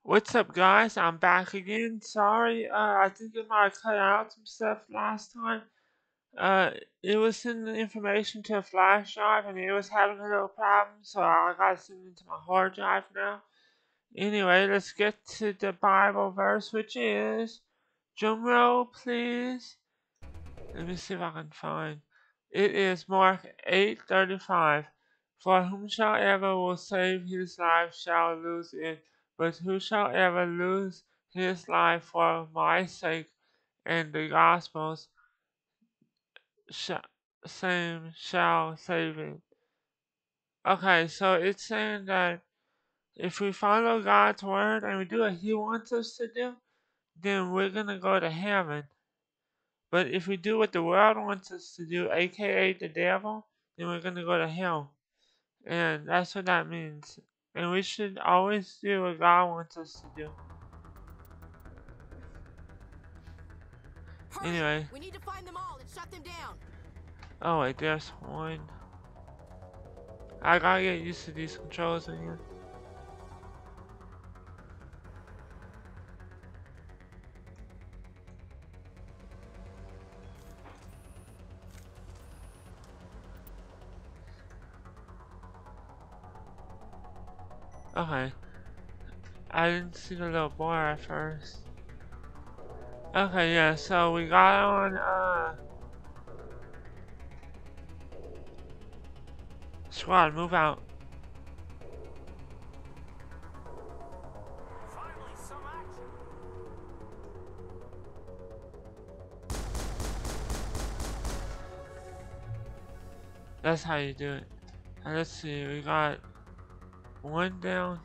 What's up, guys? I'm back again. Sorry, I think it might have cut out some stuff last time. Uh, it was sending the information to a flash drive and it was having a little problem, so I got to send it to my hard drive now. Anyway, let's get to the Bible verse, which is, drum roll, please. Let me see if I can find. It is Mark 8:35. For whomsoever will save his life shall lose it, but whosoever lose his life for my sake and the gospel's same shall save it. Okay, so it's saying that if we follow God's word and we do what He wants us to do, then we're gonna go to heaven. But if we do what the world wants us to do, aka the devil, then we're gonna go to hell. And that's what that means. And we should always do what God wants us to do. Hurry! Anyway. We need to find them all and shut them down. Oh wait, there's one. I gotta get used to these controls again. Okay. I didn't see the little bar at first. Okay, yeah, so we got on, squad, move out. Finally, some action. That's how you do it. And let's see, we got one down.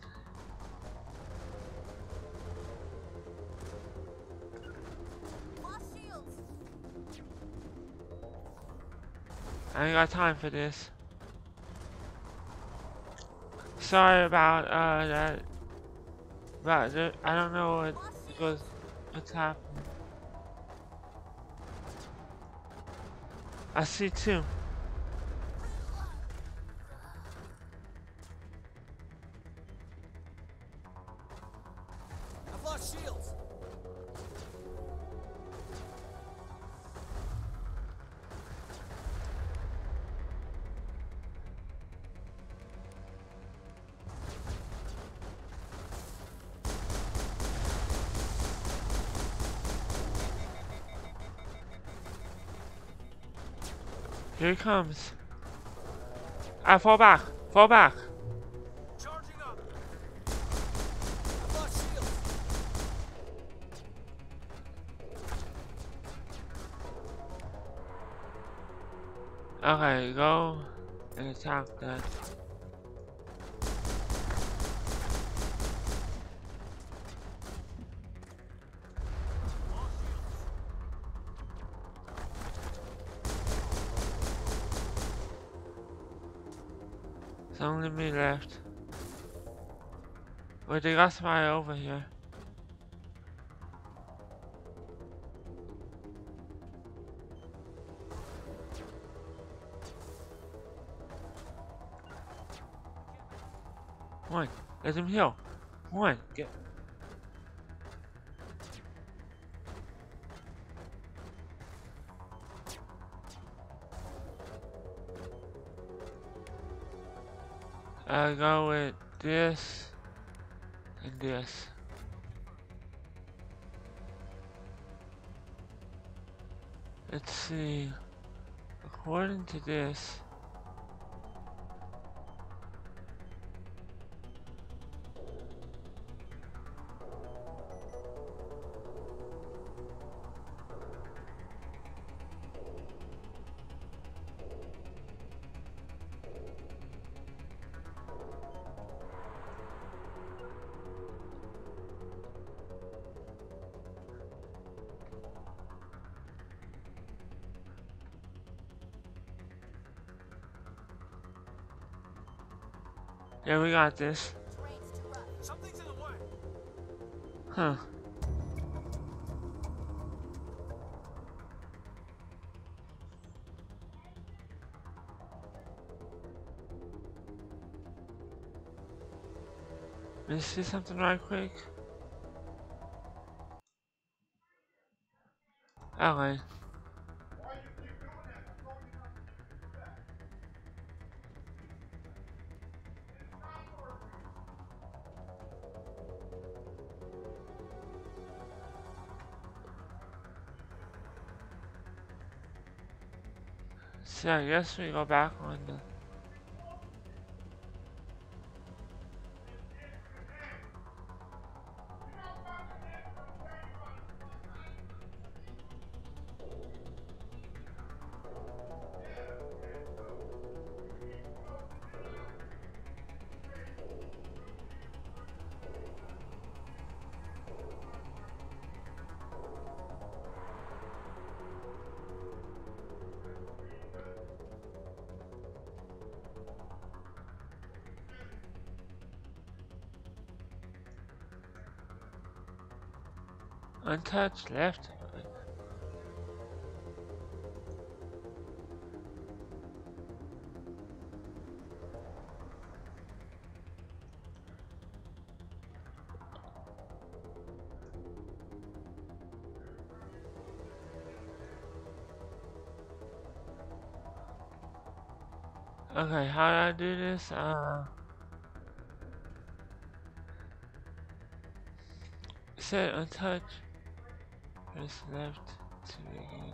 Lost shields. I ain't got time for this. Sorry about that. But I don't know what's happening. I see two. I've lost shields. Here he comes. Fall back. Fall back. Charging up. I've lost shields. Okay, go and attack that. There's only me left. Wait, they got somebody over here. Come on, let him heal. Come on, get. I go with this and this. Let's see. According to this, yeah, we got this. Terrain's too rough. Something's in the way. Huh. Let me see something right quick. Okay. So I guess we go back on the... Untouched left. Okay, how do I do this? Set untouched. Press left to begin.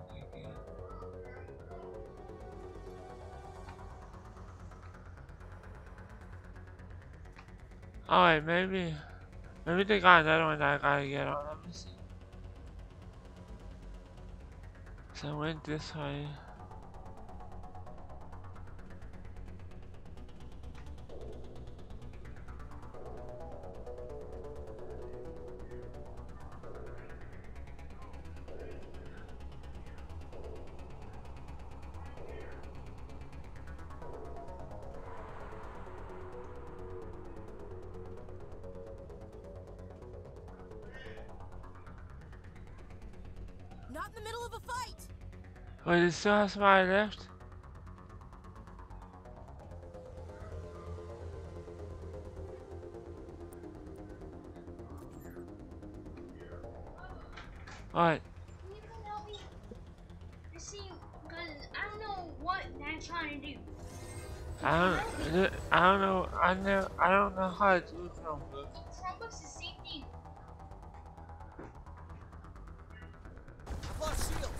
Alright, maybe they got another one that I gotta get on. Let me see. So I went this way. Not in the middle of a fight! Wait, it still has somebody left? Alright. Can you come help me? I see, because I don't know what that's trying to do. I don't know. I don't know how to do Chromebook. Chromebook's the same thing. I've lost shields.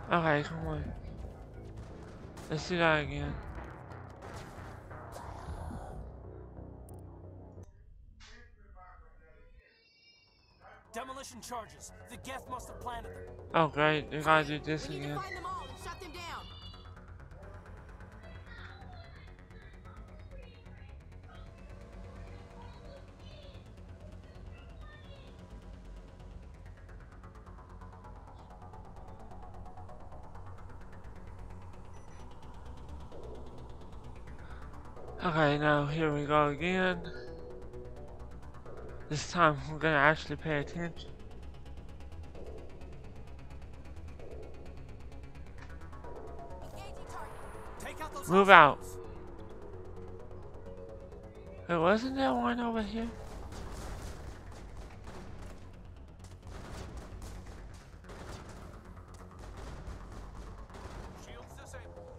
Okay, come on. Let's do that again. Demolition charges. The Geth must have planted them. Oh great, we gotta do this We need to again. find them all and shut them down. Okay, now here we go again. This time we're gonna actually pay attention. Engaging target. Take out those Move out. hostiles. Wait, wasn't there one over here? Shields disabled.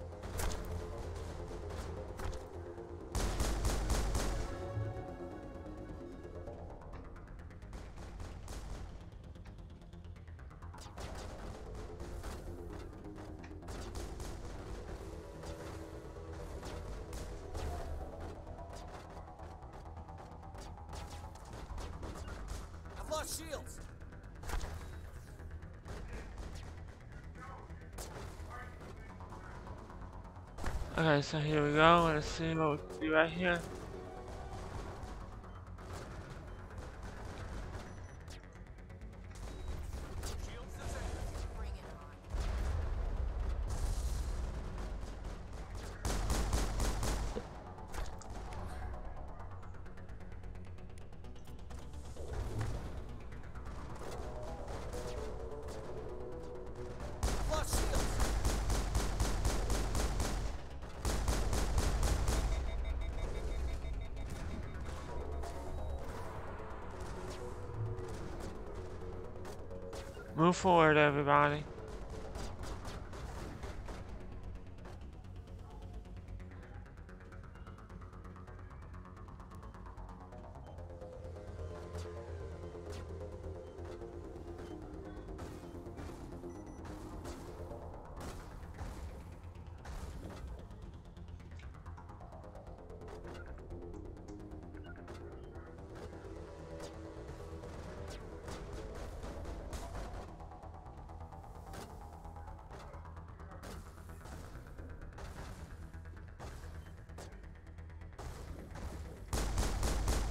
I've lost shields. Okay, so here we go. Let's see what we can do right here. Shields disabled. Bring it on. Move forward, everybody.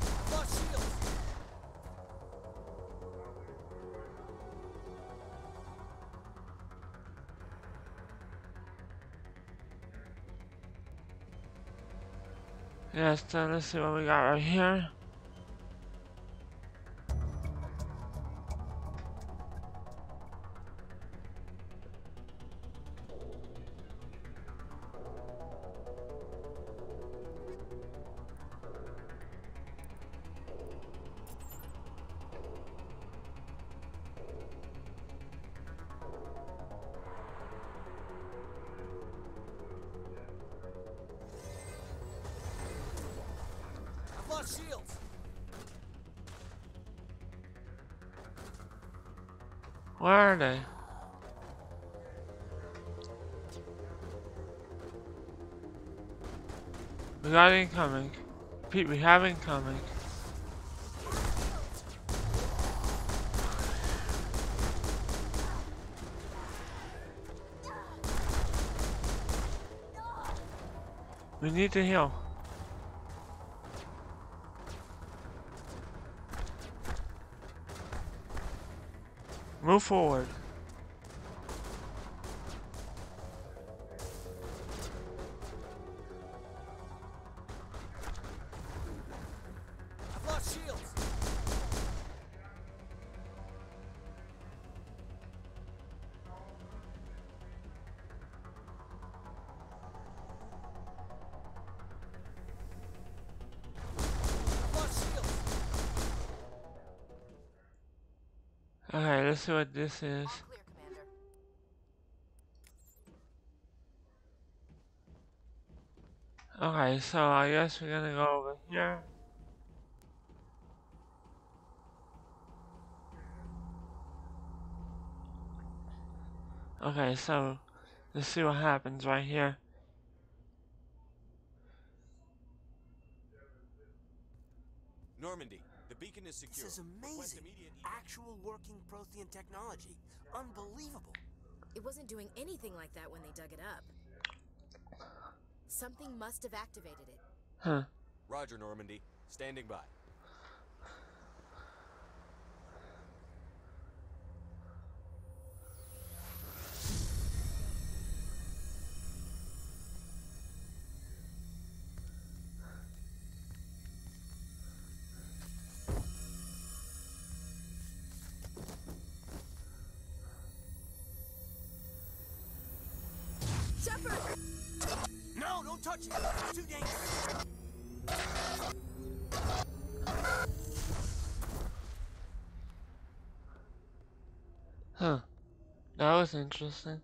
I've lost shields. Yes, so let's see what we got right here. I've lost shields. Where are they? We got incoming. Pete, we have incoming. We need to heal. Move forward. I've lost shields. I've lost shields. Okay, let's see what this is. All clear, Commander. Okay, so I guess we're gonna go over here. Okay, so let's see what happens right here. Normandy, the beacon is secure. This is Request amazing. immediate Actual working Prothean technology. Unbelievable. It wasn't doing anything like that when they dug it up. Something must have activated it. Huh. Roger, Normandy. Standing by. Shepard! No, don't touch it. It's too dangerous. Huh. That was interesting.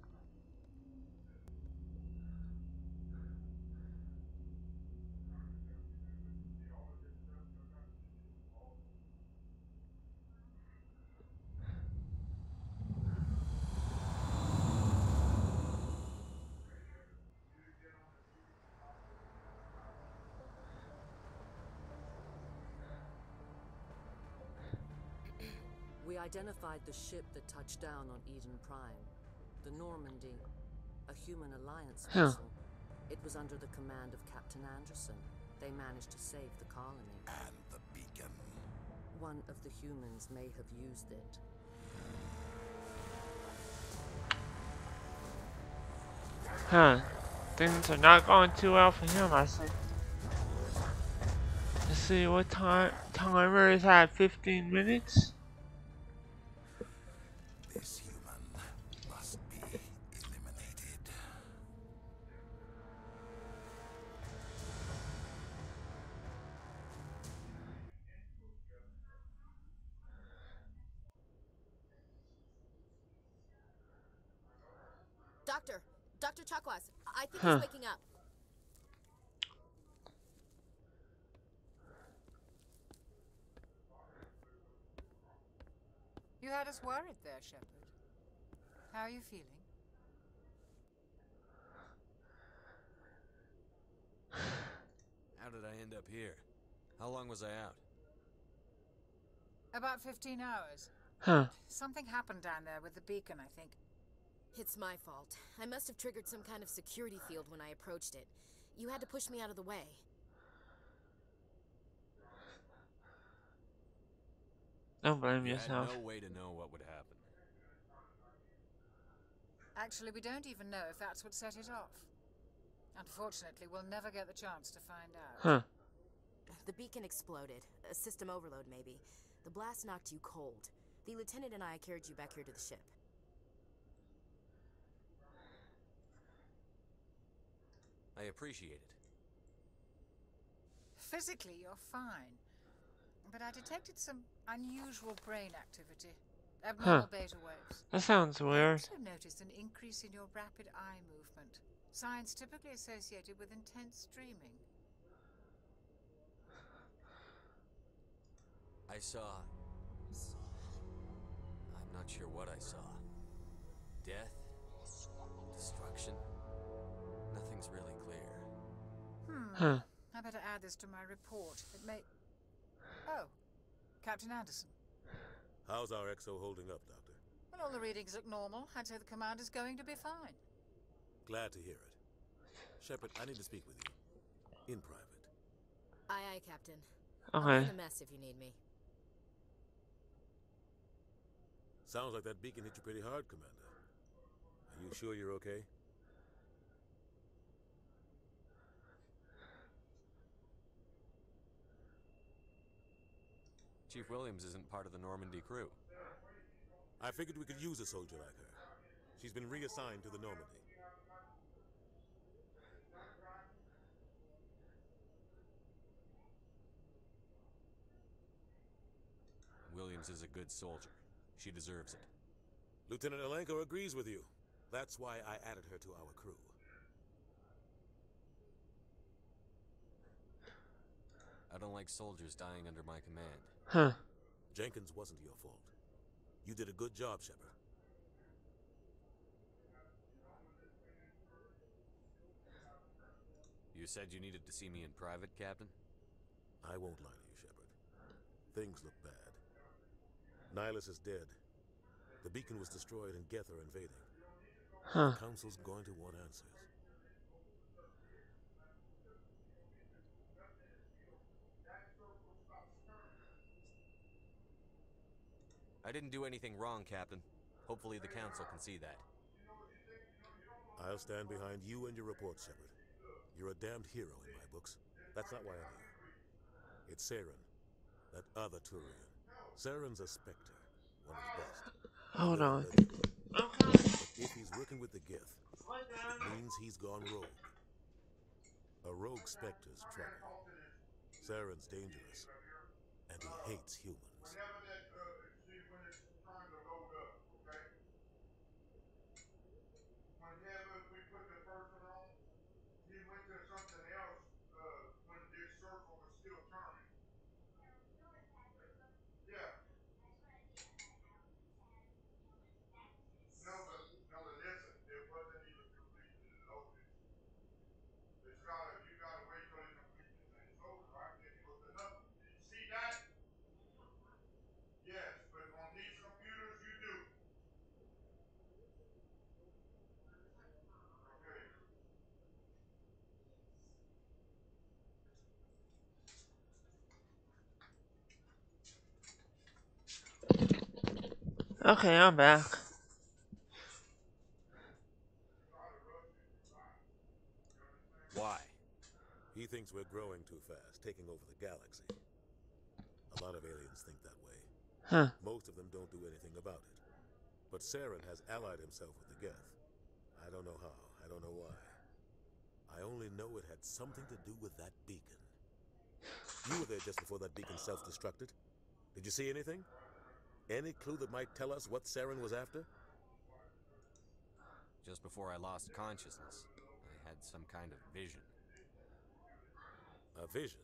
We identified the ship that touched down on Eden Prime. The Normandy. A human alliance Huh. vessel. It was under the command of Captain Anderson. They managed to save the colony. And the beacon. One of the humans may have used it. Huh. Things are not going too well for him, I see. Let's see what timer is at 15 minutes. This human must be eliminated. Doctor! Dr. Chakwas, I think Huh. he's waking up. You had us worried there, Shepard. How are you feeling? How did I end up here? How long was I out? About 15 hours. Huh. Something happened down there with the beacon, I think. It's my fault. I must have triggered some kind of security field when I approached it. You had to push me out of the way. Don't blame You had yourself. no way to know what would happen. Actually, we don't even know if that's what set it off. Unfortunately, we'll never get the chance to find out. Huh. The beacon exploded. A system overload, maybe. The blast knocked you cold. The lieutenant and I carried you back here to the ship. I appreciate it. Physically, you're fine. But I detected some unusual brain activity. Abnormal beta waves. That sounds I weird. also noticed an increase in your rapid eye movement. Signs typically associated with intense dreaming. I saw... I'm not sure what I saw. Death? Destruction? Nothing's really clear. Huh. I better add this to my report. It may... Oh, Captain Anderson. How's our XO holding up, Doctor? Well, all the readings look normal. I'd say the commander's going to be fine. Glad to hear it. Shepard, I need to speak with you. In private. Aye, aye, Captain. I'll be Okay. in a mess if you need me. Sounds like that beacon hit you pretty hard, Commander. Are you sure you're okay? Chief Williams isn't part of the Normandy crew. I figured we could use a soldier like her. She's been reassigned to the Normandy. Williams is a good soldier. She deserves it. Lieutenant Alenko agrees with you. That's why I added her to our crew. I don't like soldiers dying under my command. Huh. Jenkins wasn't your fault. You did a good job, Shepard. You said you needed to see me in private, Captain? I won't lie to you, Shepard. Things look bad. Nihilus is dead. The beacon was destroyed and Geth are invading. Huh. The Council's going to want answers. I didn't do anything wrong, Captain. Hopefully the Council can see that. I'll stand behind you and your report, Shepard. You're a damned hero in my books. That's not why I'm here. It's Saren, that other Turian. Saren's a Spectre, one of the best. Hold on. But if he's working with the Geth, it means he's gone rogue. A rogue Spectre's trouble. Saren's dangerous, and he hates humans. Okay, I'm back. Why? He thinks we're growing too fast, taking over the galaxy. A lot of aliens think that way. Huh. Most of them don't do anything about it. But Saren has allied himself with the Geth. I don't know how, I don't know why. I only know it had something to do with that beacon. You were there just before that beacon self-destructed. Did you see anything? Any clue that might tell us what Saren was after? Just before I lost consciousness, I had some kind of vision. A vision?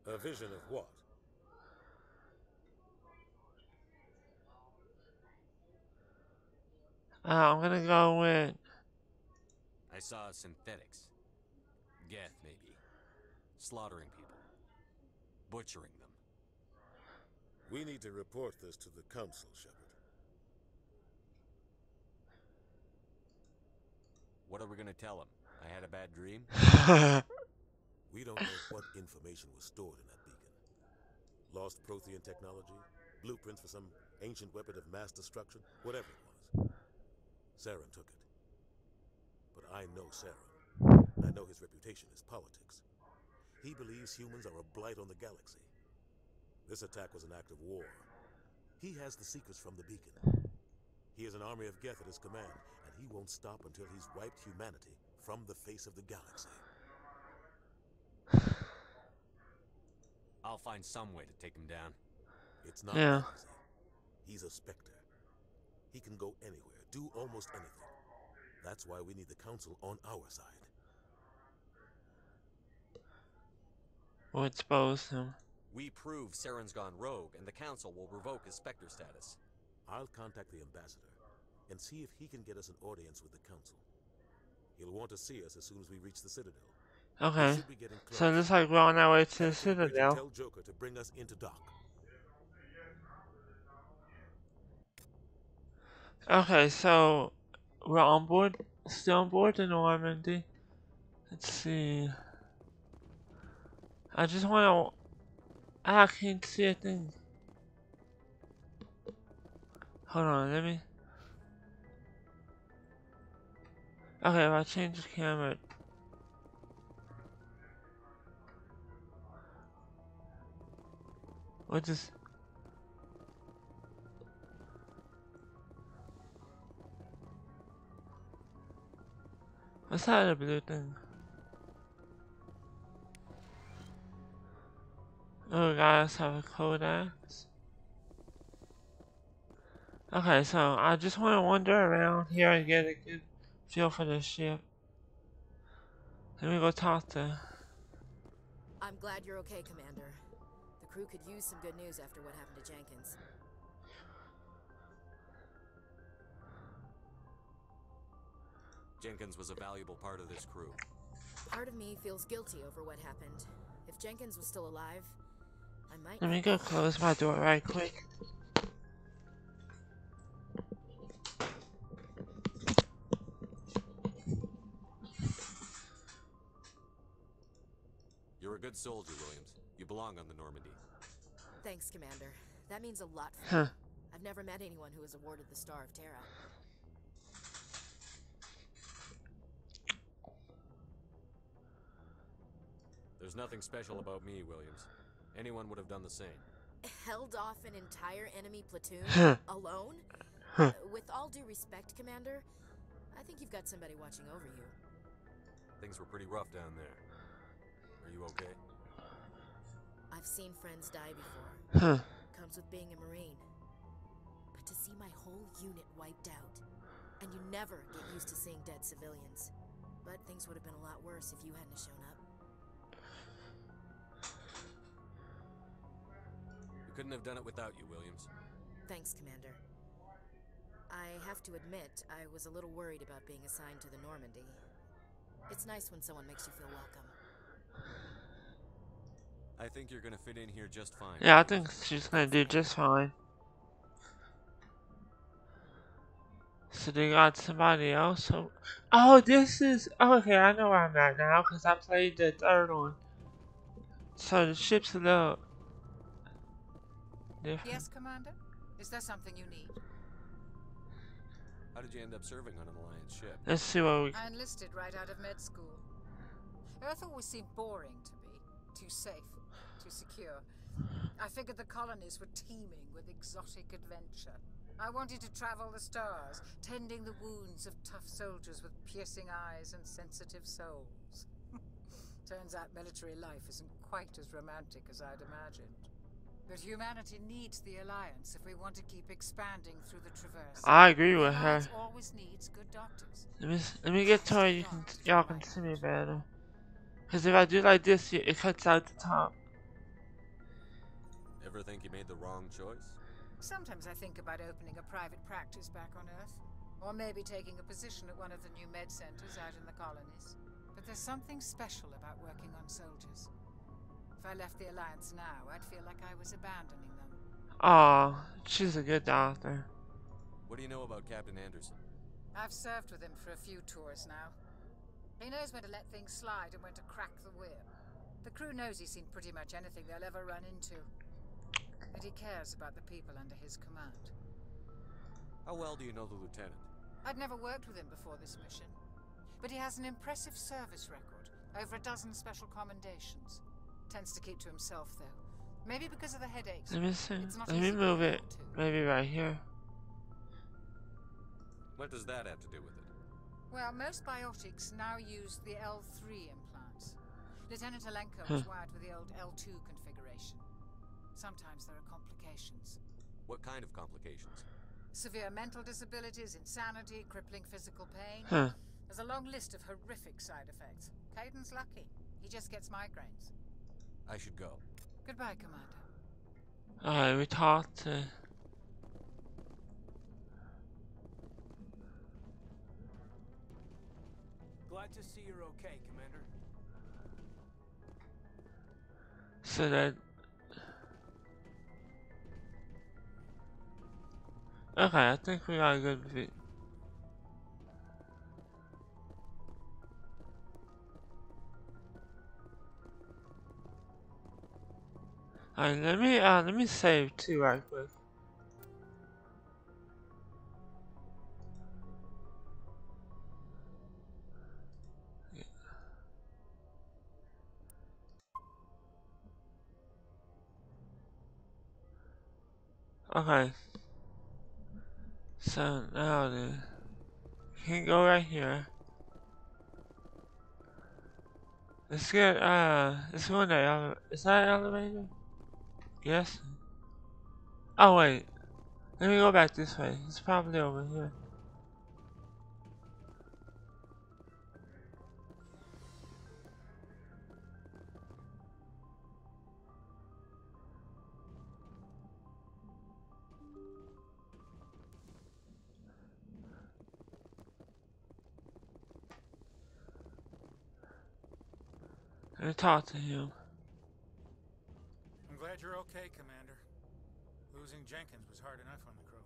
A vision of what? I'm gonna go with. I saw synthetics. Geth, maybe. Slaughtering people. Butchering them. We need to report this to the council, Shepard. What are we gonna tell them? I had a bad dream? We don't know what information was stored in that beacon. Lost Prothean technology? Blueprints for some ancient weapon of mass destruction? Whatever it was. Saren took it. But I know Saren. I know his reputation is politics. He believes humans are a blight on the galaxy. This attack was an act of war. He has the secrets from the beacon. He has an army of Geth at his command, and he won't stop until he's wiped humanity from the face of the galaxy. I'll find some way to take him down. It's not Yeah. that easy. He's a Spectre. He can go anywhere, do almost anything. That's why we need the council on our side. We'll expose him. We prove Saren's gone rogue, and the council will revoke his Spectre status. I'll contact the ambassador and see if he can get us an audience with the council. He'll want to see us as soon as we reach the Citadel. Okay. We should be getting close. So looks like we're on our way to the Head to the bridge and Citadel. Tell Joker to bring us into dock. Okay, so we're on board. Still on board the Normandy. Let's see. I just want to. I can't see a thing. Hold on, let me. Okay, if I change the camera. What just. What's that blue thing? Oh, guys have a codex. Okay, so I just want to wander around here and get a good feel for the ship. Let me go talk to. I'm glad you're okay, Commander. The crew could use some good news after what happened to Jenkins. Jenkins was a valuable part of this crew. Part of me feels guilty over what happened. If Jenkins was still alive, I might... Let me go close my door right quick. You're a good soldier, Williams. You belong on the Normandy. Thanks, Commander. That means a lot for me. Huh. I've never met anyone who was awarded the Star of Terra. There's nothing special about me, Williams. Anyone would have done the same. Held off an entire enemy platoon? Alone? With all due respect, Commander, I think you've got somebody watching over you. Things were pretty rough down there. Are you okay? I've seen friends die before. Huh. Comes with being a Marine. But to see my whole unit wiped out, and you never get used to seeing dead civilians. But things would have been a lot worse if you hadn't shown up. We couldn't have done it without you, Williams. Thanks, Commander. I have to admit, I was a little worried about being assigned to the Normandy. It's nice when someone makes you feel welcome. I think you're gonna fit in here just fine. Yeah, I think she's gonna do just fine. So they got somebody else. Oh, this is okay. I know where I'm at now because I played the third one. So the ship's a little different. Yes, Commander? Is there something you need? How did you end up serving on an Alliance ship? Let's see what we. I enlisted right out of med school. Earth always seemed boring to me. Too safe, too secure. I figured the colonies were teeming with exotic adventure. I wanted to travel the stars, tending the wounds of tough soldiers with piercing eyes and sensitive souls. Turns out military life isn't quite as romantic as I'd imagined. But humanity needs the Alliance if we want to keep expanding through the Traverse. I agree The with her. Alliance always needs good doctors. Let me get to where y'all can see me better. Cause if I do like this, it cuts out the top. Ever think you made the wrong choice? Sometimes I think about opening a private practice back on Earth. Or maybe taking a position at one of the new med centers out in the colonies. But there's something special about working on soldiers. If I left the Alliance now, I'd feel like I was abandoning them. Aw, she's a good doctor. What do you know about Captain Anderson? I've served with him for a few tours now. He knows when to let things slide and when to crack the whip. The crew knows he's seen pretty much anything they'll ever run into. And he cares about the people under his command. How well do you know the lieutenant? I'd never worked with him before this mission. But he has an impressive service record. Over a dozen special commendations. Tends to keep to himself, though. Maybe because of the headaches. Let me see. Let me move it. Maybe right here. What does that have to do with it? Well, most biotics now use the L3 implants. Lieutenant Alenko was wired with the old L2 configuration. Sometimes there are complications. What kind of complications? Severe mental disabilities, insanity, crippling physical pain. There's a long list of horrific side effects. Caden's lucky. He just gets migraines. I should go. Goodbye, Commander. Alright, we talked to... Glad to see you're okay, Commander. So that... Okay, I think we got a good view. Alright, let me save too right quick. Okay. So now then, you can go right here. Let's get let's go in that elevator. Is that an elevator? Yes. Oh wait, let me go back this way. It's probably over here. Let me talk to him. I'm glad you're okay, Commander. Losing Jenkins was hard enough on the crew.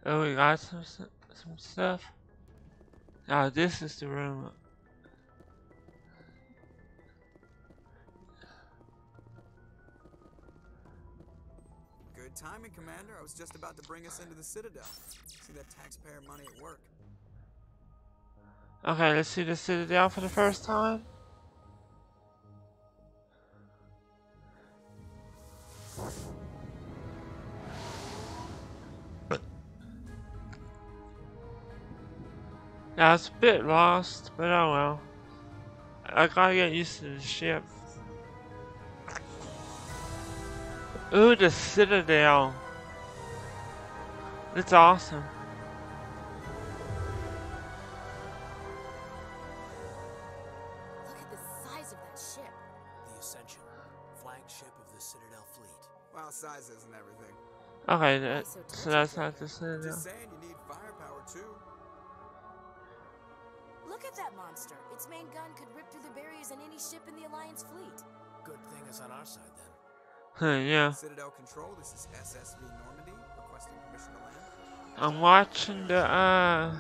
Oh, we got some stuff. Oh, this is the room. Good timing, Commander. I was just about to bring us into the Citadel. See that taxpayer money at work. Okay, let's see the Citadel for the first time. Yeah, it's a bit lost, but oh well. I gotta get used to the ship. Ooh, the Citadel. It's awesome. Look at the size of that ship. The Ascension, flagship of the Citadel fleet. Well, size isn't everything. Okay, so that's not the Citadel. Just saying, you need firepower too. Look at that monster. Its main gun could rip through the barriers in any ship in the Alliance fleet. Good thing it's on our side then. Yeah. Citadel Control, this is SSV Normandy, requesting permission to land. I'm watching the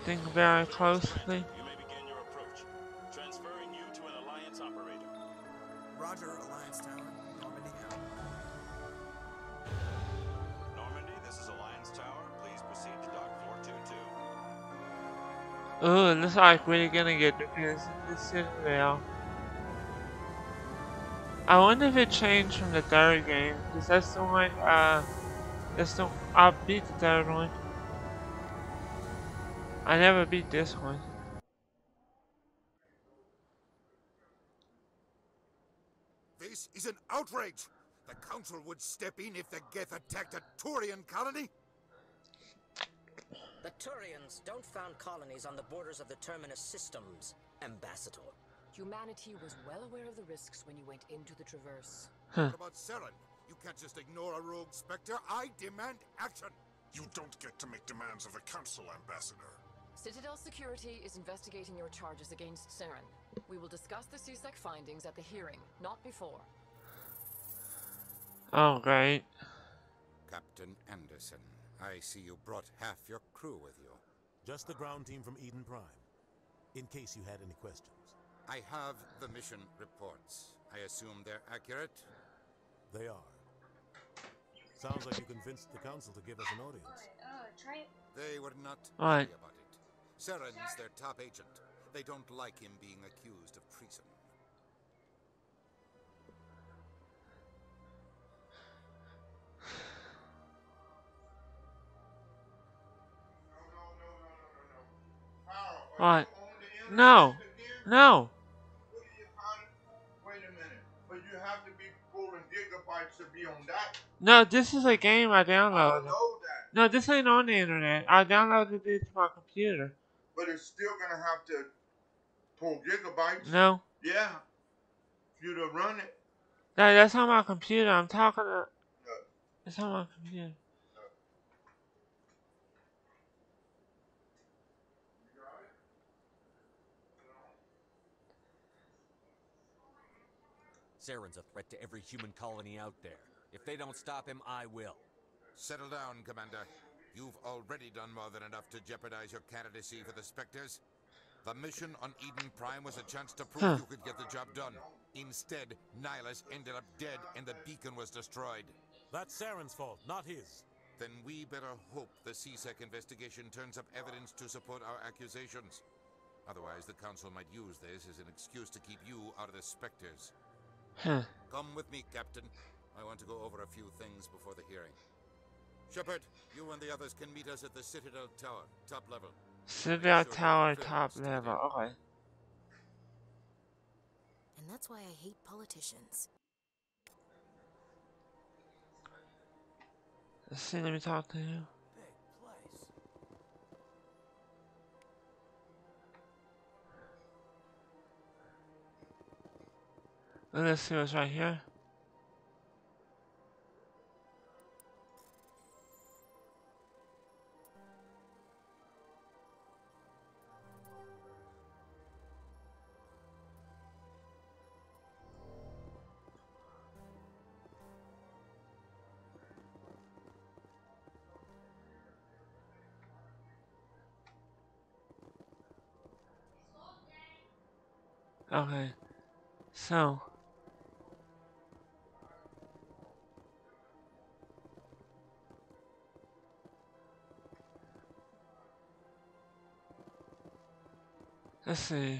thing very closely. You may begin your approach. Transferring you to an Alliance operator. Roger, Alliance Tower, Normandy out. Normandy, this is Alliance Tower. Please proceed to dock 422. Ooh, it looks like we're gonna get defense in this Citadel. I wonder if it changed from the third game, because that's the one, I beat the third one. I never beat this one. This is an outrage! The Council would step in if the Geth attacked a Turian colony? The Turians don't found colonies on the borders of the Terminus systems, Ambassador. Humanity was well aware of the risks when you went into the Traverse. What about Saren? You can't just ignore a rogue Spectre. I demand action! You don't get to make demands of the Council, Ambassador. Citadel Security is investigating your charges against Saren. We will discuss the CSEC findings at the hearing, not before. Oh, great. Captain Anderson, I see you brought half your crew with you. Just the ground team from Eden Prime, in case you had any questions. I have the mission reports. I assume they're accurate? They are. Sounds like you convinced the Council to give us an audience. Try it. They were not Alright. happy about it. Saren's their top agent. They don't like him being accused of treason. What? No. No. Wait a minute. But you have to be pulling gigabytes to be on that. No, this is a game I I downloaded. know that. No, this ain't on the internet. I downloaded it to my computer. But it's still gonna have to pull gigabytes. No. Yeah. For you to run it. No, that's on my computer. I'm talking to... It's on my computer. Saren's a threat to every human colony out there. If they don't stop him, I will. Settle down, Commander. You've already done more than enough to jeopardize your candidacy for the Spectres. The mission on Eden Prime was a chance to prove you could get the job done. Instead, Nihilus ended up dead and the beacon was destroyed. That's Saren's fault, not his. Then we better hope the CSEC investigation turns up evidence to support our accusations. Otherwise, the Council might use this as an excuse to keep you out of the Spectres. Come with me, Captain. I want to go over a few things before the hearing. Shepard, you and the others can meet us at the Citadel Tower, top level. Citadel Tower, top level. Okay. And that's why I hate politicians. Let's see, let me talk to you. Let's see what's right here. Okay, so let's see.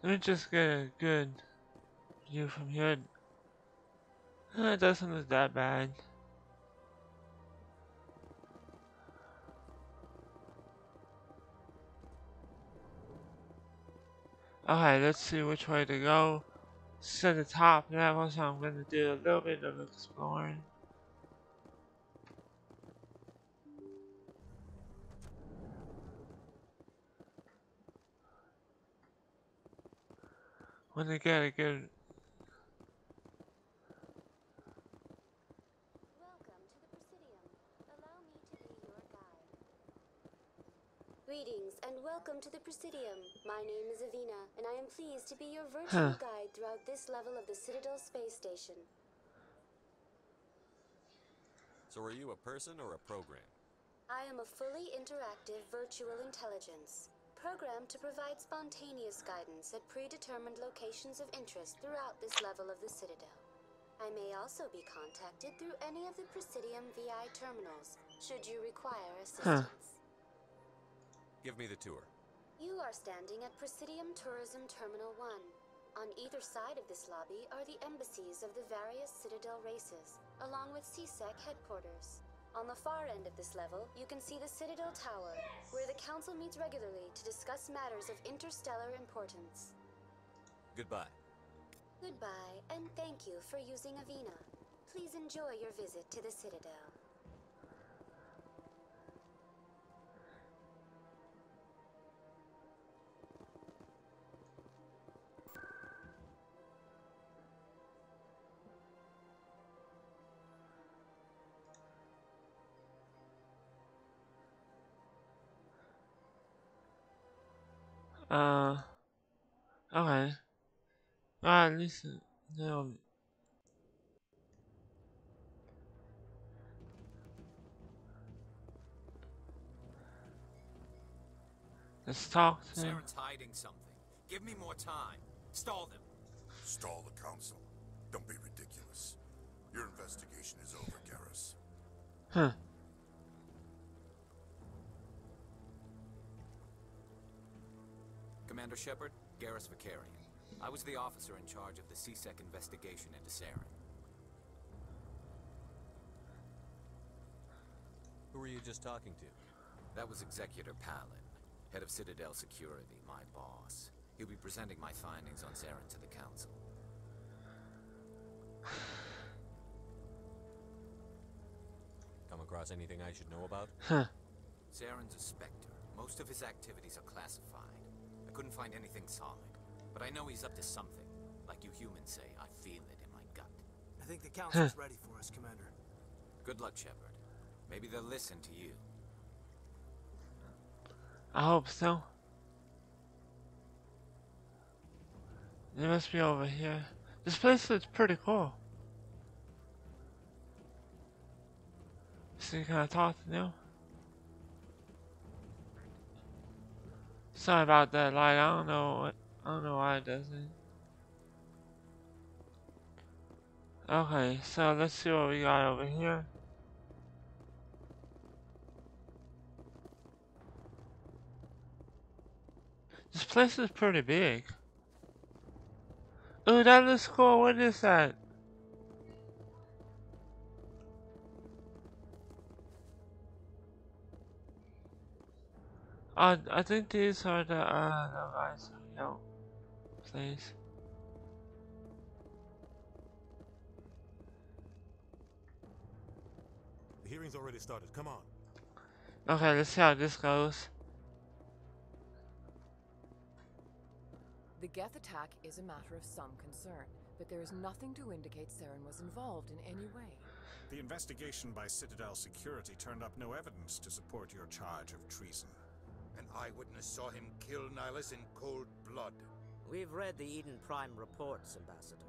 Let me just get a good view from here. It doesn't look that bad. Okay, let's see which way to go. To the top level, so I'm going to do a little bit of exploring. Want to get a good... Greetings and welcome to the Presidium. My name is Avina, and I am pleased to be your virtual guide throughout this level of the Citadel Space Station. So are you a person or a program? I am a fully interactive virtual intelligence, programmed to provide spontaneous guidance at predetermined locations of interest throughout this level of the Citadel. I may also be contacted through any of the Presidium VI terminals, should you require assistance. Give me the tour. You are standing at Presidium Tourism Terminal 1. On either side of this lobby are the embassies of the various Citadel races, along with CSEC headquarters. On the far end of this level, you can see the Citadel Tower, where the Council meets regularly to discuss matters of interstellar importance. Goodbye. Goodbye, and thank you for using Avina. Please enjoy your visit to the Citadel. Okay. Alright, listen. No. Let's talk to him. Saren's hiding something. Give me more time. Stall them. Stall the council? Don't be ridiculous. Your investigation is over, Garrus. Huh. Commander Shepard, Garrus Vicarian. I was the officer in charge of the CSEC investigation into Saren. Who were you just talking to? That was Executor Palin, head of Citadel Security, my boss. He'll be presenting my findings on Saren to the Council. Come across anything I should know about? Huh. Saren's a Spectre. Most of his activities are classified. I couldn't find anything solid, but I know he's up to something. Like you humans say, I feel it in my gut. I think the Council's ready for us, Commander. Good luck, Shepard. Maybe they'll listen to you. I hope so. They must be over here. This place looks pretty cool. So can I talk to them? Sorry about that light. I don't know why it does it. Okay, so let's see what we got over here. This place is pretty big. Ooh, that looks cool. What is that? I think these are the guys. No, please. The hearing's already started. Come on. Okay, let's see how this goes. The Geth attack is a matter of some concern, but there is nothing to indicate Saren was involved in any way. The investigation by Citadel Security turned up no evidence to support your charge of treason. An eyewitness saw him kill Nihilus in cold blood. We've read the Eden Prime reports, Ambassador.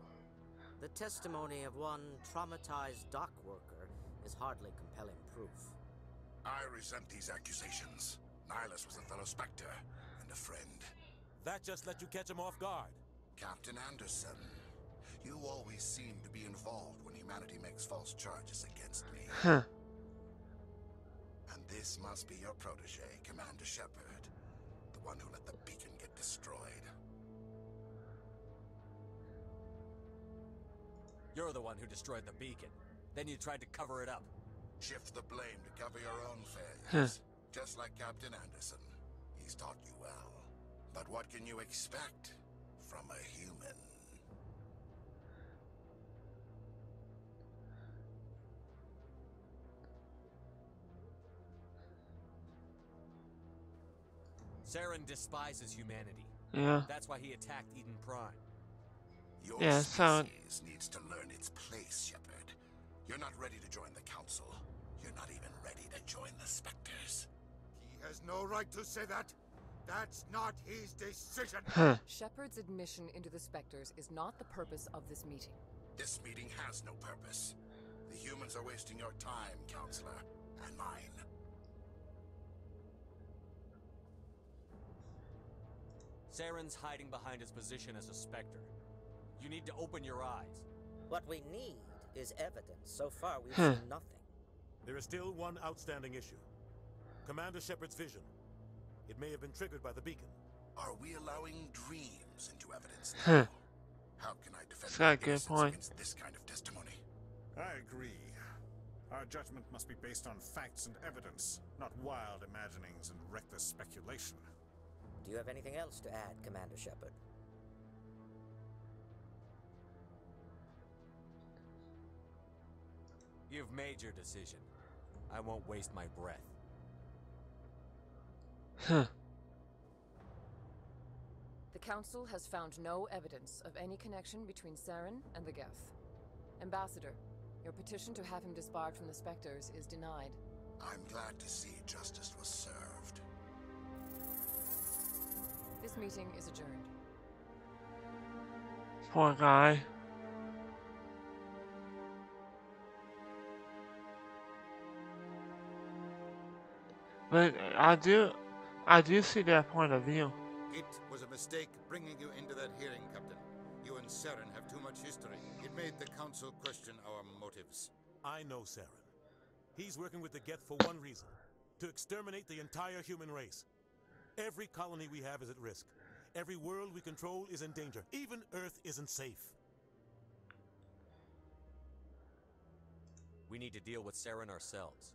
The testimony of one traumatized dock worker is hardly compelling proof. I resent these accusations. Nihilus was a fellow Spectre and a friend. That just let you catch him off guard. Captain Anderson, you always seem to be involved when humanity makes false charges against me. Huh. And this must be your protege, Commander Shepard, the one who let the beacon get destroyed. You're the one who destroyed the beacon. Then you tried to cover it up. Shift the blame to cover your own failures. Just like Captain Anderson. He's taught you well. But what can you expect from a human? Saren despises humanity. Yeah. That's why he attacked Eden Prime. Your species needs to learn its place, Shepard. You're not ready to join the Council. You're not even ready to join the Spectres. He has no right to say that. That's not his decision. Shepard's admission into the Spectres is not the purpose of this meeting. This meeting has no purpose. The humans are wasting your time, Counselor, and mine. Saren's hiding behind his position as a Spectre. You need to open your eyes. What we need is evidence. So far, we've seen nothing. There is still one outstanding issue. Commander Shepard's vision. It may have been triggered by the beacon. Are we allowing dreams into evidence now? How can I defend my innocence against this kind of testimony? I agree. Our judgment must be based on facts and evidence, not wild imaginings and reckless speculation. Do you have anything else to add, Commander Shepard? You've made your decision. I won't waste my breath. Huh. The Council has found no evidence of any connection between Saren and the Geth. Ambassador, your petition to have him disbarred from the Spectres is denied. I'm glad to see justice was served. This meeting is adjourned. Poor guy. But I do see their point of view. It was a mistake bringing you into that hearing, Captain. You and Saren have too much history. It made the Council question our motives. I know Saren. He's working with the Geth for one reason: to exterminate the entire human race. Every colony we have is at risk. Every world we control is in danger. Even Earth isn't safe. We need to deal with Saren ourselves.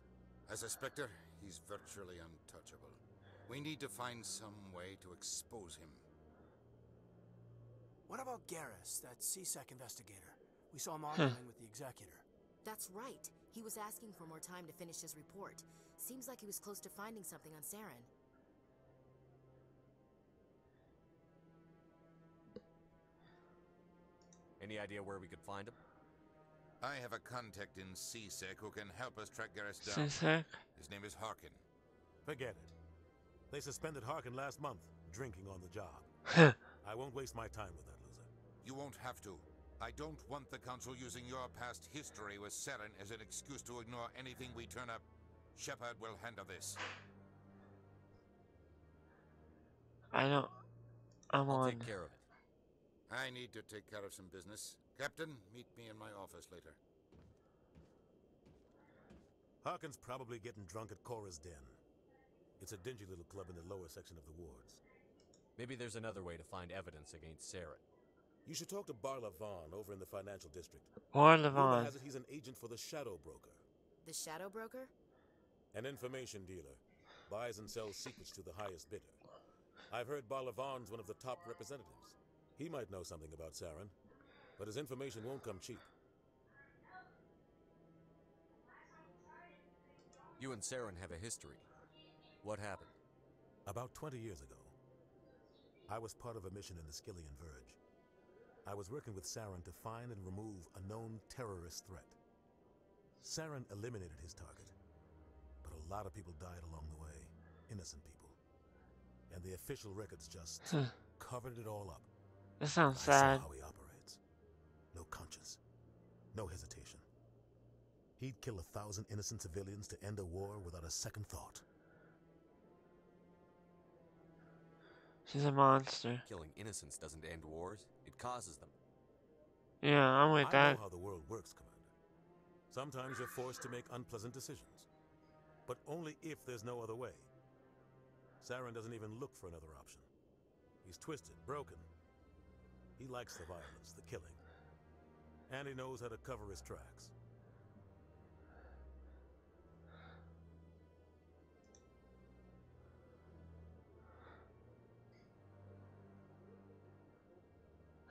As a Spectre, he's virtually untouchable. We need to find some way to expose him. What about Garrus, that CSEC investigator? We saw him arguing with the Executor. That's right. He was asking for more time to finish his report. Seems like he was close to finding something on Saren. Any idea where we could find him? I have a contact in CSEC who can help us track Garrus down. CSEC? His name is Harkin. Forget it. They suspended Harkin last month, drinking on the job. I won't waste my time with that loser. You won't have to. I don't want the Council using your past history with Saren as an excuse to ignore anything we turn up. Shepard will handle this. I'll take care of it. I need to take care of some business. Captain, meet me in my office later. Harkin's probably getting drunk at Cora's Den. It's a dingy little club in the lower section of the wards. Maybe there's another way to find evidence against Saren. You should talk to Barla Vaughn over in the financial district. Barla Vaughn. Rumor has it he's an agent for the Shadow Broker. The Shadow Broker? An information dealer. Buys and sells secrets to the highest bidder. I've heard Barla Vaughn's one of the top representatives. He might know something about Saren, but his information won't come cheap. You and Saren have a history. What happened? About 20 years ago, I was part of a mission in the Skillian Verge. I was working with Saren to find and remove a known terrorist threat. Saren eliminated his target, but a lot of people died along the way, innocent people. And the official records just covered it all up. That sounds sad. I saw how he operates. No conscience, no hesitation. He'd kill 1,000 innocent civilians to end a war without a second thought. She's a monster. Killing innocents doesn't end wars, it causes them. Yeah, I'm with that. I know how the world works, Commander. Sometimes you're forced to make unpleasant decisions. But only if there's no other way. Saren doesn't even look for another option. He's twisted, broken. He likes the violence, the killing. And he knows how to cover his tracks.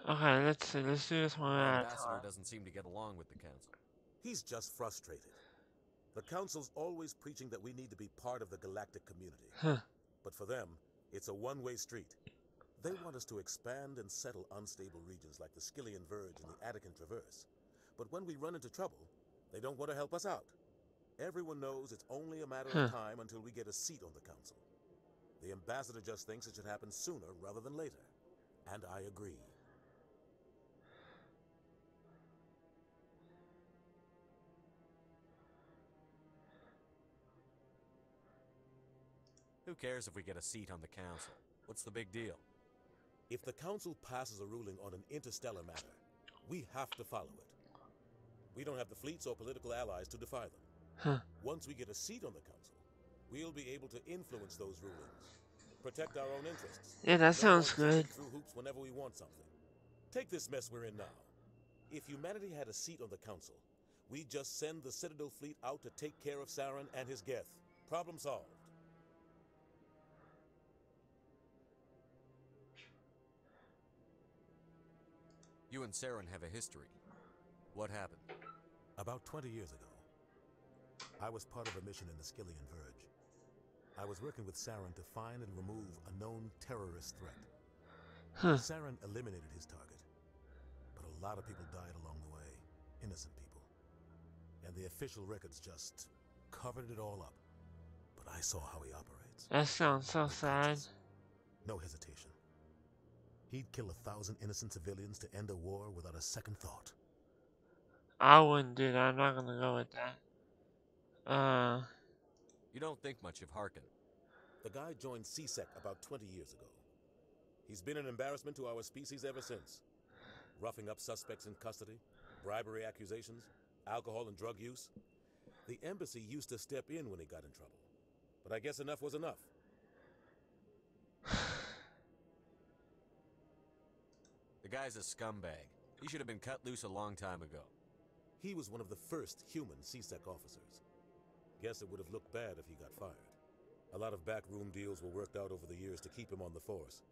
Okay, let's do this one The at a ambassador time. doesn't seem to get along with the Council. He's just frustrated. The Council's always preaching that we need to be part of the galactic community. But for them, it's a one-way street. They want us to expand and settle unstable regions like the Skillian Verge and the Attican Traverse. But when we run into trouble, they don't want to help us out. Everyone knows it's only a matter of time until we get a seat on the Council. The ambassador just thinks it should happen sooner rather than later. And I agree. Who cares if we get a seat on the Council? What's the big deal? If the Council passes a ruling on an interstellar matter, we have to follow it. We don't have the fleets or political allies to defy them. Once we get a seat on the Council, we'll be able to influence those rulings, protect our own interests. Yeah, that sounds good. Through hoops whenever we want something. Take this mess we're in now. If humanity had a seat on the Council, We just send the Citadel fleet out to take care of Saren and his Geth. Problem solved. You and Saren have a history. What happened? About 20 years ago, I was part of a mission in the Skillian Verge. I was working with Saren to find and remove a known terrorist threat. Saren eliminated his target, but a lot of people died along the way. Innocent people. And the official records just covered it all up. But I saw how he operates. That sounds so sad. No hesitation. He'd kill 1,000 innocent civilians to end a war without a second thought. I wouldn't do that. I'm not gonna go with that. You don't think much of Harkin. The guy joined CSEC about 20 years ago. He's been an embarrassment to our species ever since. Roughing up suspects in custody, bribery accusations, alcohol and drug use. The embassy used to step in when he got in trouble. But I guess enough was enough. The guy's a scumbag. He should have been cut loose a long time ago. He was one of the first human CSEC officers. Guess it would have looked bad if he got fired. A lot of backroom deals were worked out over the years to keep him on the force.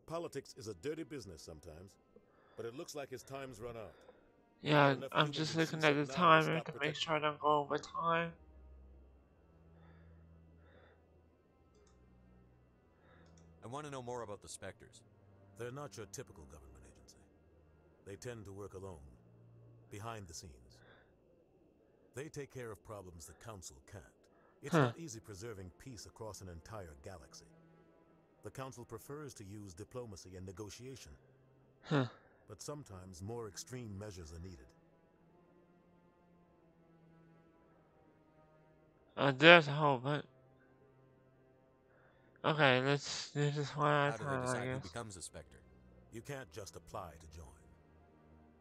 Politics is a dirty business sometimes, but it looks like his time's run out. Yeah, I'm just looking at the timer to make sure I don't go over time. I want to know more about the Spectres. They're not your typical government agency. They tend to work alone, behind the scenes. They take care of problems the Council can't. It's not easy preserving peace across an entire galaxy. The Council prefers to use diplomacy and negotiation. But sometimes more extreme measures are needed. There's a whole bunch. Okay, let's do this one at a How do they time, I decide who guess. becomes a Spectre? You can't just apply to join.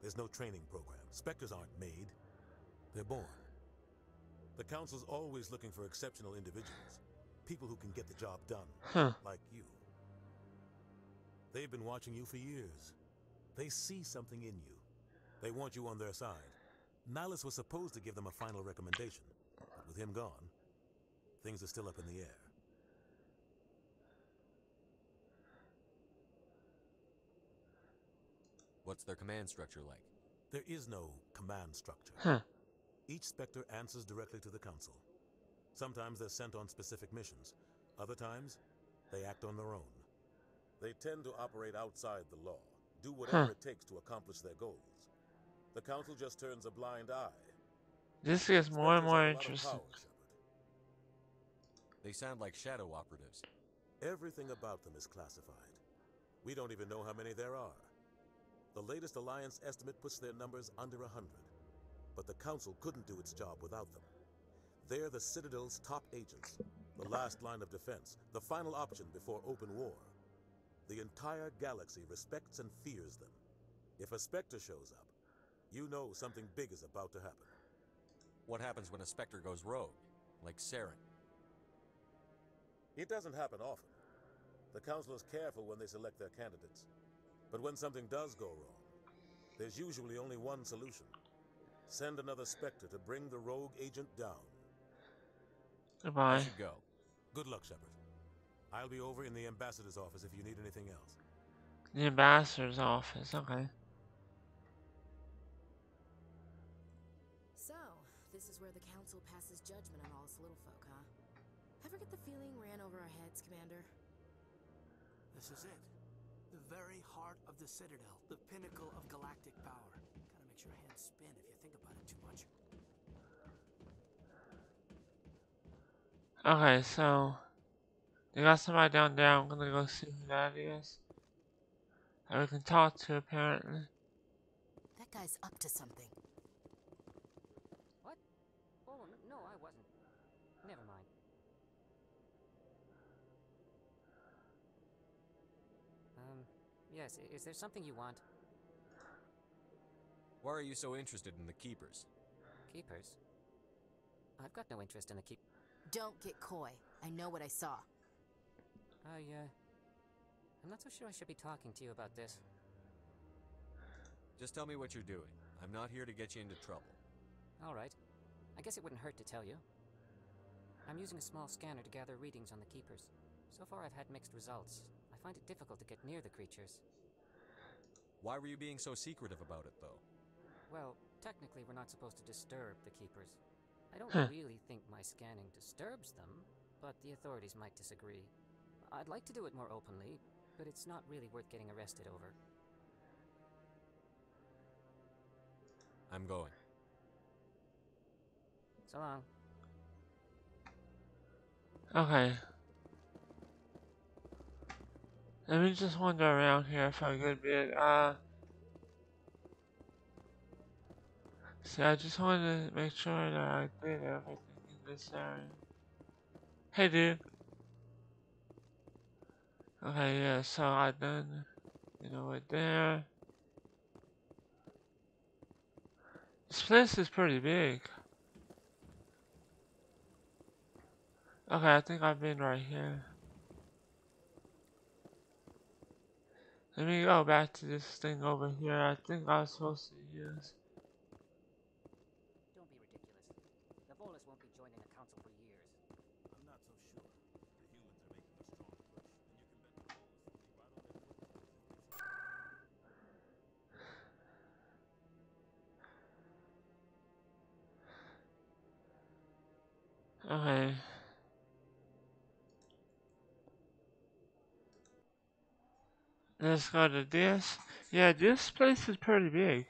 There's no training program. Spectres aren't made. They're born. The Council's always looking for exceptional individuals. People who can get the job done. Like you. They've been watching you for years. They see something in you. They want you on their side. Nihilus was supposed to give them a final recommendation. But with him gone, things are still up in the air. What's their command structure like? There is no command structure. Each Spectre answers directly to the Council. Sometimes they're sent on specific missions. Other times, they act on their own. They tend to operate outside the law, do whatever it takes to accomplish their goals. The Council just turns a blind eye. This gets more and more interesting. They sound like shadow operatives. Everything about them is classified. We don't even know how many there are. The latest Alliance estimate puts their numbers under 100. But the Council couldn't do its job without them. They're the Citadel's top agents, the last line of defense, the final option before open war. The entire galaxy respects and fears them. If a Spectre shows up, you know something big is about to happen. What happens when a Spectre goes rogue, like Saren? It doesn't happen often. The Council is careful when they select their candidates. But when something does go wrong, there's usually only one solution. Send another Spectre to bring the rogue agent down. Goodbye. I should go. Good luck, Shepard. I'll be over in the Ambassador's office if you need anything else. The Ambassador's office, okay. So, this is where the Council passes judgment on all us little folk, huh? Ever get the feeling ran over our heads, Commander? This is it. The very heart of the Citadel. The pinnacle of galactic power. Kinda makes your head spin if you think about it too much. Okay, so they got somebody down there. I'm gonna go see who that is. That we can talk to, apparently. That guy's up to something. What? Oh, no, I wasn't. Never mind. Yes, is there something you want? Why are you so interested in the Keepers? Keepers? I've got no interest in the keep. Don't get coy. I know what I saw. I'm not so sure I should be talking to you about this. Just tell me what you're doing. I'm not here to get you into trouble. Alright. I guess it wouldn't hurt to tell you. I'm using a small scanner to gather readings on the Keepers. So far I've had mixed results. I find it difficult to get near the creatures. Why were you being so secretive about it, though? Well, technically we're not supposed to disturb the Keepers. I don't Huh. really think my scanning disturbs them, but the authorities might disagree. I'd like to do it more openly, but it's not really worth getting arrested over. I'm going. So long. Okay. Let me just wander around here for a good bit. See, I just wanted to make sure that I did everything in this area. Hey, dude. Okay, yeah, so I done, right there. This place is pretty big. Okay, I think I've been right here. Let me go back to this thing over here. I think I was supposed to use. Don't be ridiculous. The Volus won't be joining the council for years. I'm not so sure. The humans are making a strong push, and you can bet the Volus will be right on their footsteps if they Okay. Let's go to this. Yeah, this place is pretty big.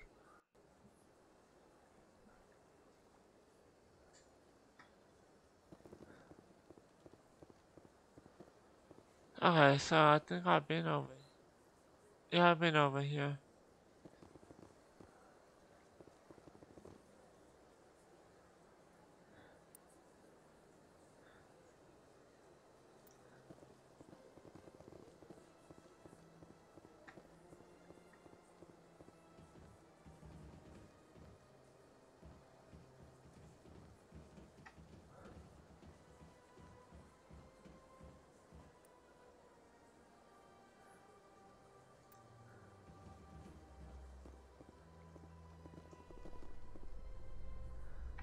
Okay, so I think I've been over. Yeah, I've been over here.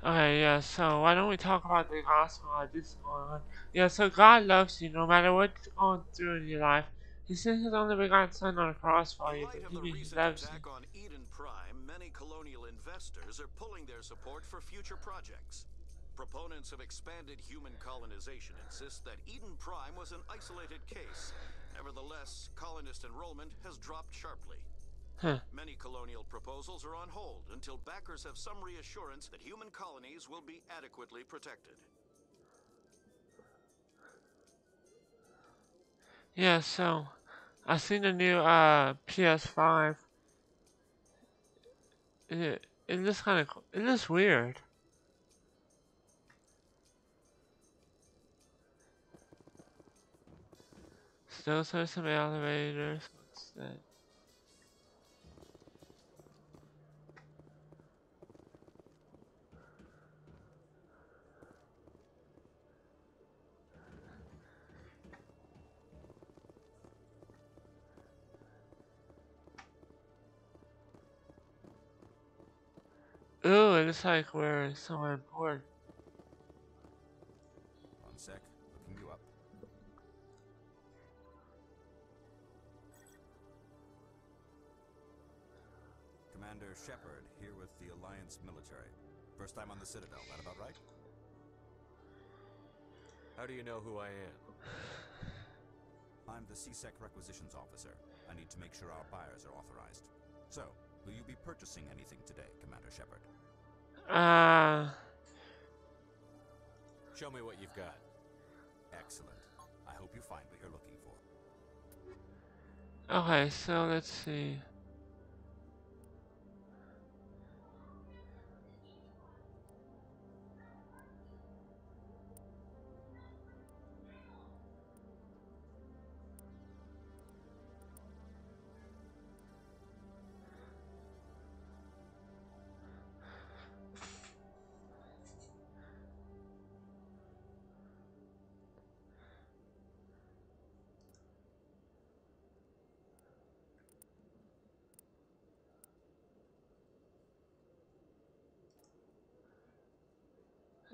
Okay, yeah, so why don't we talk about the gospel of this going on? Yeah, so God loves you no matter what you're going through in your life. He sent his only begotten son on the cross for In you, light but of he the means he recent loves you. attack on Eden Prime, many colonial investors are pulling their support for future projects. Proponents of expanded human colonization insist that Eden Prime was an isolated case. Nevertheless, colonist enrollment has dropped sharply. Huh. Many colonial proposals are on hold until backers have some reassurance that human colonies will be adequately protected. Yeah, so I seen the new PS5. It looks kind of it looks weird. Still there's some elevators. What's that? Ooh, it looks like we're somewhere important. One sec, looking you up. Commander Shepard, here with the Alliance military. First time on the Citadel, that about right? How do you know who I am? I'm the CSEC requisitions officer. I need to make sure our buyers are authorized. So, will you be purchasing anything today, Commander Shepard? Show me what you've got. Excellent. I hope you find what you're looking for. Okay, so let's see.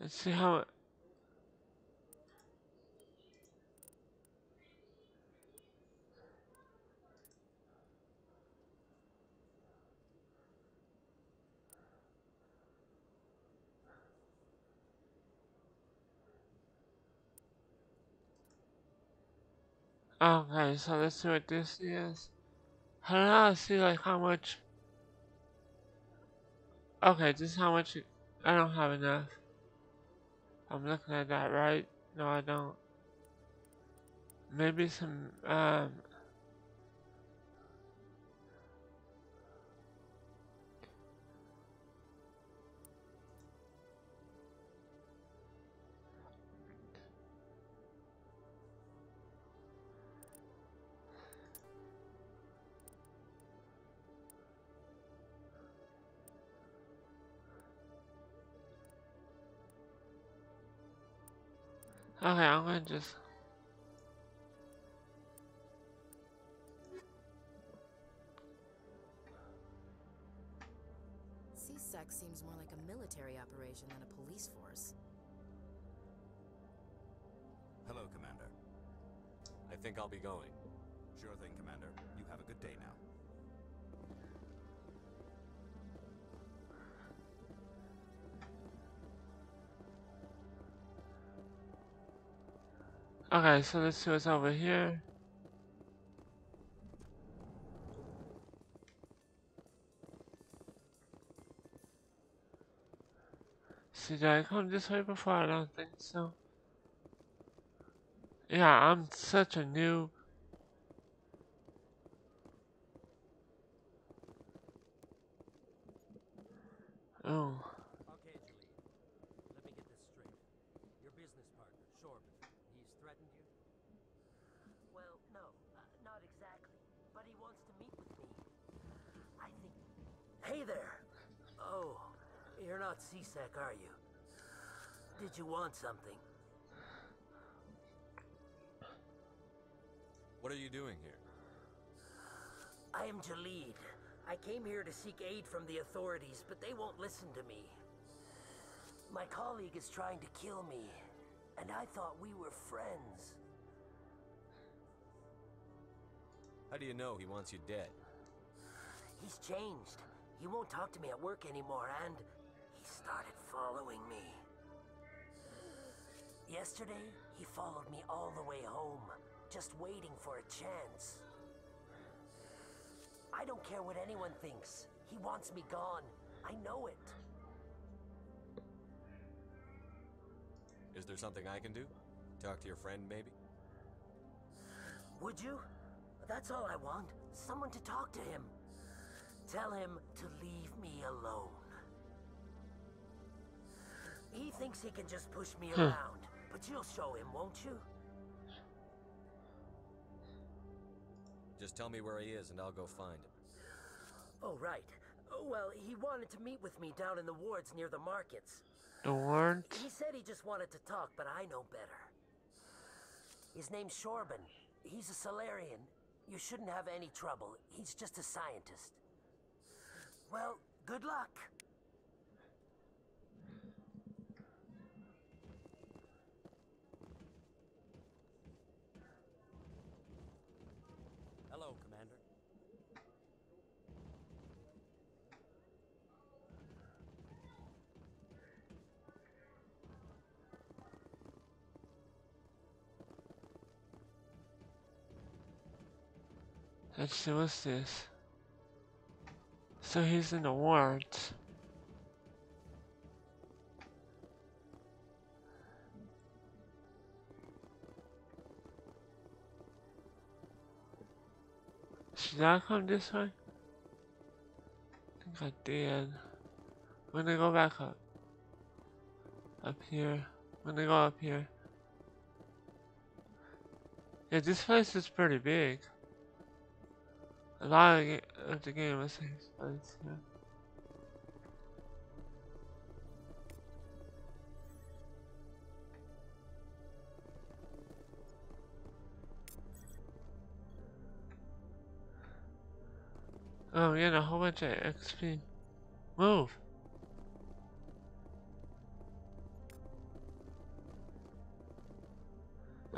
Let's see how it. Okay, so let's see what this is. I don't know, see like how much. Okay, this is how much. I don't have enough. I'm looking at that right. No, I don't. Maybe some. Okay, I'm gonna just. CSEC seems more like a military operation than a police force. Hello, Commander. I think I'll be going. Sure thing, Commander. You have a good day now. Okay, so let's see what's over here. See, did I come this way before? I don't think so. Yeah, I'm such a new. Oh. Okay, Jalid. Let me get this straight. Your business partner, Shorban, he's threatened you? Well, no, not exactly. But he wants to meet with me. I think... Hey there! Oh, you're not CSEC, are you? Did you want something? What are you doing here? I am Jalid. I came here to seek aid from the authorities, but they won't listen to me. My colleague is trying to kill me, and I thought we were friends. How do you know he wants you dead? He's changed. He won't talk to me at work anymore, and he started following me. Yesterday, he followed me all the way home, just waiting for a chance. I don't care what anyone thinks. He wants me gone. I know it. Is there something I can do? Talk to your friend, maybe? Would you? That's all I want. Someone to talk to him. Tell him to leave me alone. He thinks he can just push me around, but you'll show him, won't you? Just tell me where he is and I'll go find him. Oh, right. Well, he wanted to meet with me down in the wards near the markets. The wards? He said he just wanted to talk, but I know better. His name's Shorban. He's a Solarian. You shouldn't have any trouble. He's just a scientist. Well, good luck. Hello, Commander. Let's see, what's this? So he's in the wards. Should I come this way? I think I did. I'm gonna go back up. Up here. I'm gonna go up here. Yeah, this place is pretty big. A lot of the game is takes place here. Oh, yeah, and a whole bunch of XP. Move!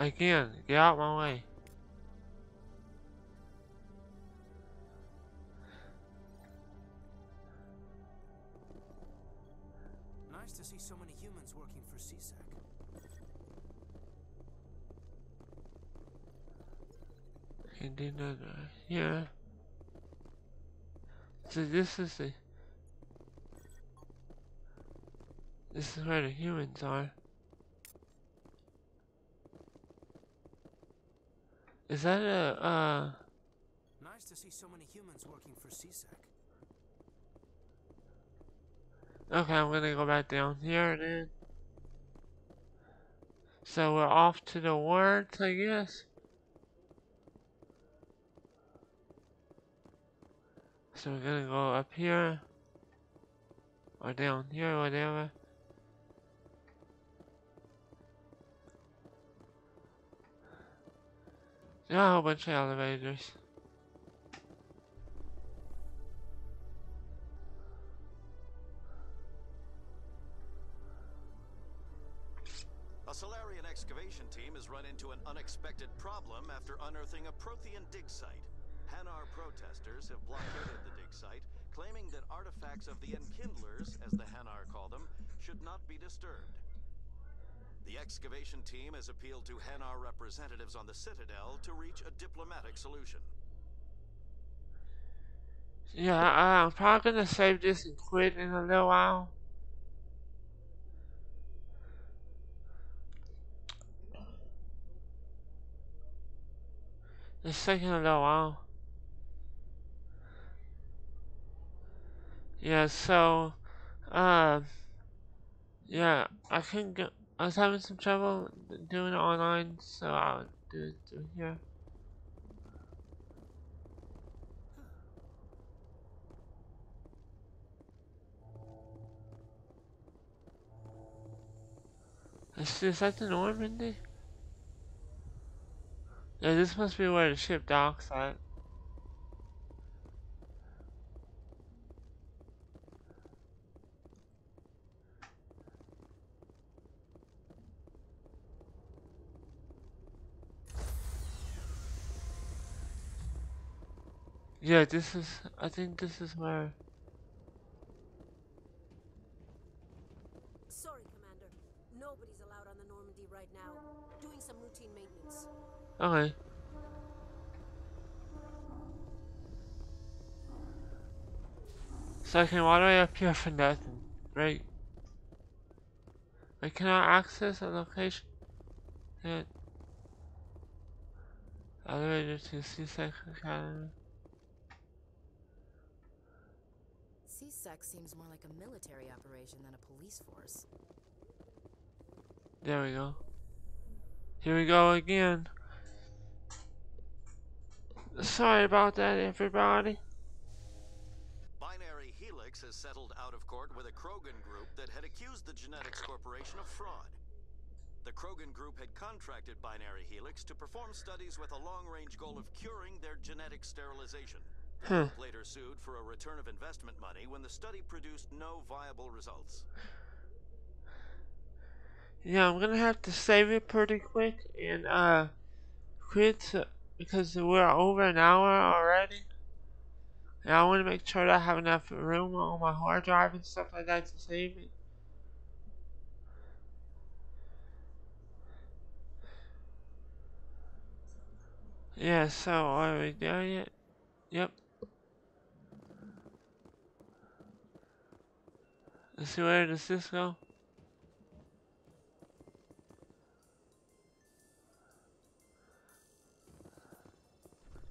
Again, get out my way. Nice to see so many humans working for CSEC. He did not here. So this is where the humans are. Is that a Nice to see so many humans working for CSEC. Okay, I'm gonna go back down here then. So we're off to the words, I guess. So we're gonna go up here. Or down here, whatever. There are a whole bunch of elevators. A Solarian excavation team has run into an unexpected problem after unearthing a Prothean dig site. Hanar protesters have blockaded the dig site, claiming that artifacts of the Enkindlers, as the Hanar call them, should not be disturbed. The excavation team has appealed to Hanar representatives on the Citadel to reach a diplomatic solution. Yeah, I'm probably gonna save this and quit in a little while. It's taking a little while. Yeah, so, yeah, I couldn't get, I was having some trouble doing it online, so I'll do it through here. Is that the Normandy? Yeah, this must be where the ship docks at. Yeah, I think this is where. Sorry, Commander. Nobody's allowed on the Normandy right now. Doing some routine maintenance. Okay. So I came all the way up here for nothing, right? Wait, can I access a location? Hit elevator to CSEC Academy. CSEC seems more like a military operation than a police force. There we go. Here we go again. Sorry about that, everybody. Binary Helix has settled out of court with a Krogan group that had accused the Genetics Corporation of fraud. The Krogan group had contracted Binary Helix to perform studies with a long-range goal of curing their genetic sterilization. The group later sued for a return of investment money when the study produced no viable results. Yeah, I'm gonna have to save it pretty quick and quit because we're over an hour already. And I want to make sure that I have enough room on my hard drive and stuff like that to save it. Yeah, so are we there yet? Yep. Let's see, where does this go?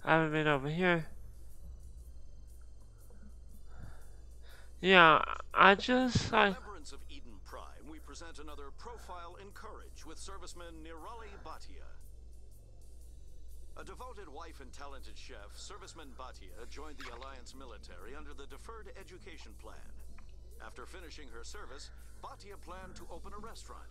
I haven't been over here. Yeah, I just Remembrance of Eden Prime, we present another profile in courage with serviceman Nirali Bhatia. A devoted wife and talented chef, serviceman Bhatia joined the Alliance military under the Deferred Education Plan. After finishing her service, Bhatia planned to open a restaurant.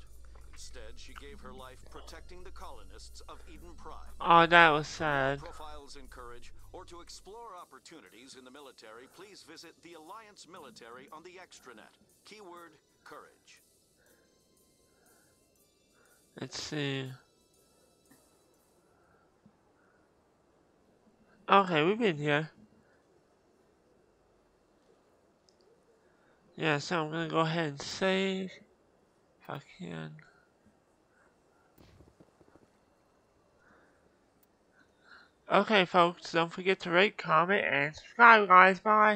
Instead, she gave her life protecting the colonists of Eden Prime. Oh, that was sad. Profiles in courage, or to explore opportunities in the military, please visit the Alliance military on the extranet. Keyword, courage. Let's see. Okay, we've been here. Yeah, so I'm gonna go ahead and save if I can. Okay, folks, don't forget to rate, comment, and subscribe, guys. Bye.